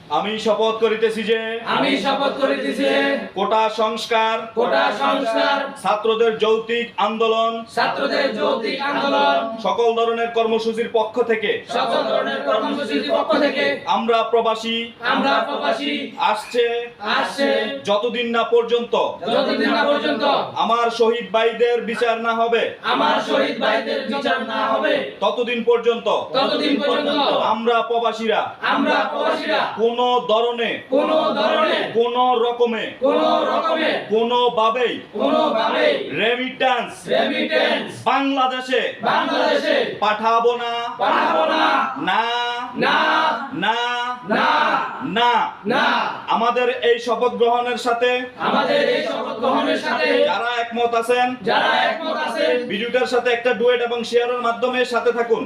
আমি শপথ করিতেছি যে কোটা সংস্কার ছাত্রদের যৌক্তিক আন্দোলন সকল ধরনের কর্মসূচির পক্ষ থেকে আমরা প্রবাসী আসছে যতদিন না পর্যন্ত আমার শহীদ ভাইদের বিচার না হবে ততদিন পর্যন্ত আমরা প্রবাসীরা কোন ধরনে কোন রকমে কোনোভাবেই রেমিটেন্স বাংলাদেশে পাঠাবো না না না না না আমাদের এই শপথ গ্রহণের সাথে যারা একমত আছেন ভিডিওটার সাথে একটা ডুয়েট এবং শেয়ারের মাধ্যমে সাথে থাকুন।